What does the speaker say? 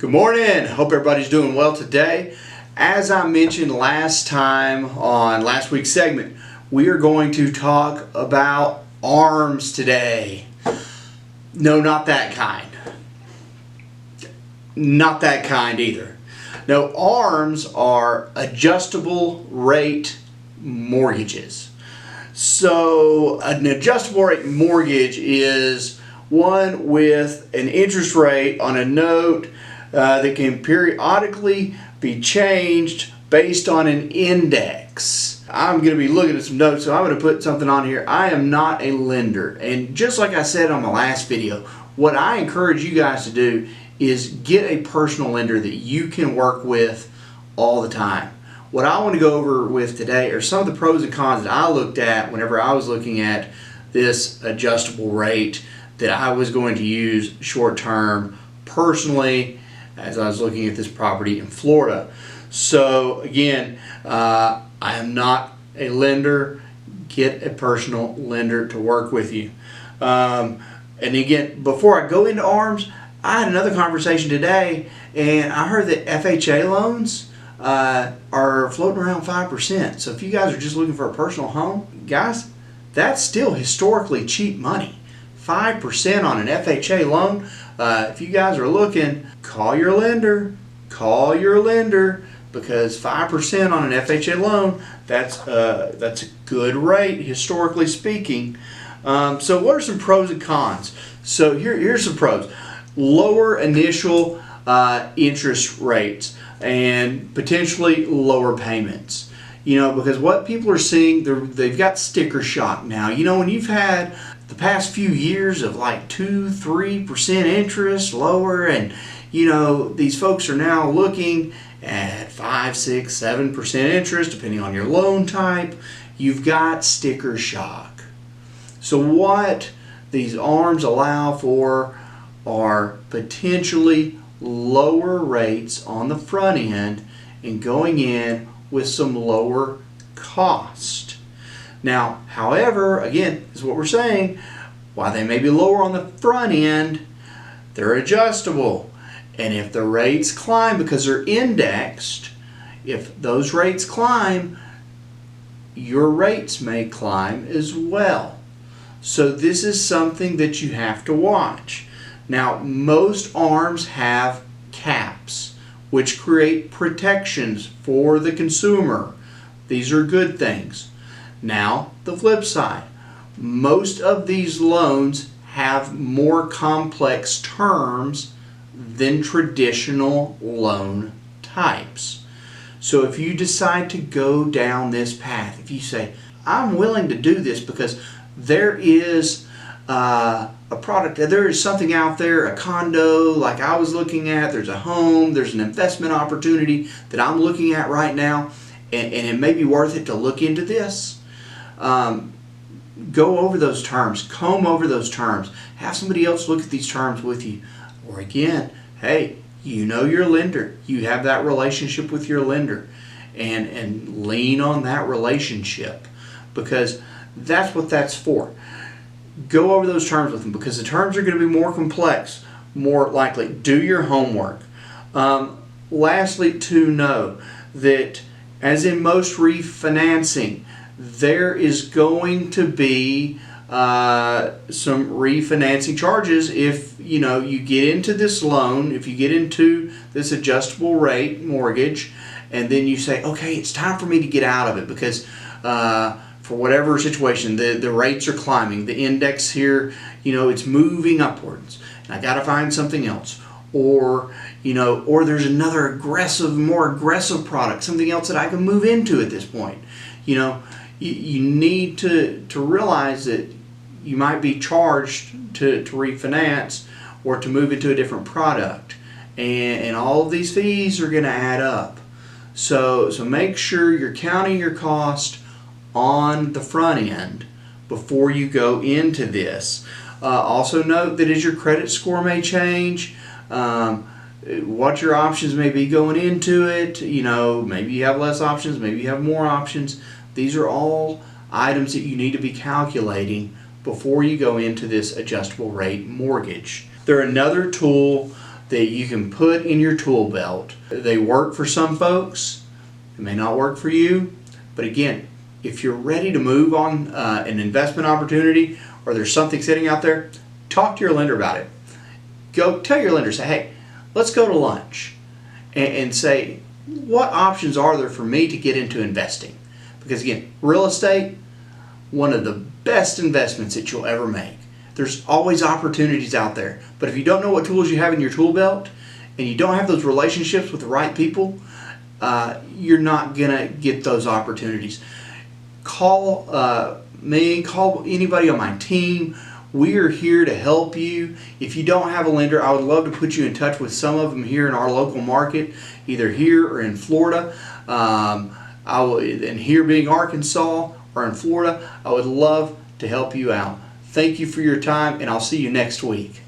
Good morning. Hope everybody's doing well today. As I mentioned last time on last week's segment, we are going to talk about ARMS today. No, not that kind. Not that kind either. No, ARMS are adjustable rate mortgages. So an adjustable rate mortgage is one with an interest rate on a note that can periodically be changed based on an index. I'm going to be looking at some notes, so I'm going to put something on here. I am not a lender, and just like I said on my last video, what I encourage you guys to do is get a personal lender that you can work with all the time. What I want to go over with today are some of the pros and cons that I looked at whenever I was looking at this adjustable rate that I was going to use short term personally as I was looking at this property in Florida. So again, I am not a lender. Get a personal lender to work with you. And again, before I go into ARMS, I had another conversation today, and I heard that FHA loans are floating around 5%. So if you guys are just looking for a personal home, guys, that's still historically cheap money. 5% on an FHA loan. If you guys are looking, call your lender, because 5% on an FHA loan, that's a good rate historically speaking. So what are some pros and cons? So here's some pros. Lower initial interest rates and potentially lower payments. You know, because what people are seeing, they've got sticker shock now. You know, when you've had the past few years of like 2-3% interest lower, and you know, these folks are now looking at 5-6-7% interest depending on your loan type. You've got sticker shock. So what these ARMS allow for are potentially lower rates on the front end and going in with some lower cost. Now, however, again, this is what we're saying, while they may be lower on the front end, they're adjustable. And if the rates climb because they're indexed, if those rates climb, your rates may climb as well. So this is something that you have to watch. Now, most ARMS have caps, which create protections for the consumer. These are good things. Now, the flip side, most of these loans have more complex terms than traditional loan types. So if you decide to go down this path, if you say, I'm willing to do this because there is a product, there is something out there, a condo like I was looking at, there's a home, there's an investment opportunity that I'm looking at right now, and it may be worth it to look into this. Go over those terms, comb over those terms, have somebody else look at these terms with you. Or again, hey, you know your lender, you have that relationship with your lender, and lean on that relationship, because that's what that's for. Go over those terms with them, because the terms are going to be more complex, more likely. Do your homework. Lastly, to know that as in most refinancing, there is going to be some refinancing charges if you get into this loan, if you get into this adjustable rate mortgage, and then you say, okay, it's time for me to get out of it because for whatever situation, the rates are climbing, the index here, it's moving upwards, and I got to find something else. Or there's another more aggressive product, something else that I can move into at this point. You need to realize that you might be charged to refinance or to move into a different product, and all of these fees are going to add up. So make sure you're counting your cost on the front end before you go into this. Also note that as your credit score may change, what your options may be going into it. Maybe you have less options, maybe you have more options. These are all items that you need to be calculating before you go into this adjustable rate mortgage. They're another tool that you can put in your tool belt. They work for some folks, it may not work for you, but again, if you're ready to move on an investment opportunity, or there's something sitting out there, talk to your lender about it. Go tell your lender, say, hey, let's go to lunch, and say, what options are there for me to get into investing? Because again, real estate, one of the best investments that you'll ever make. There's always opportunities out there. But if you don't know what tools you have in your tool belt, and you don't have those relationships with the right people, you're not going to get those opportunities. Call me, call anybody on my team. We are here to help you. If you don't have a lender, I would love to put you in touch with some of them here in our local market, either here or in Florida. And here being Arkansas or in Florida, I would love to help you out. Thank you for your time, and I'll see you next week.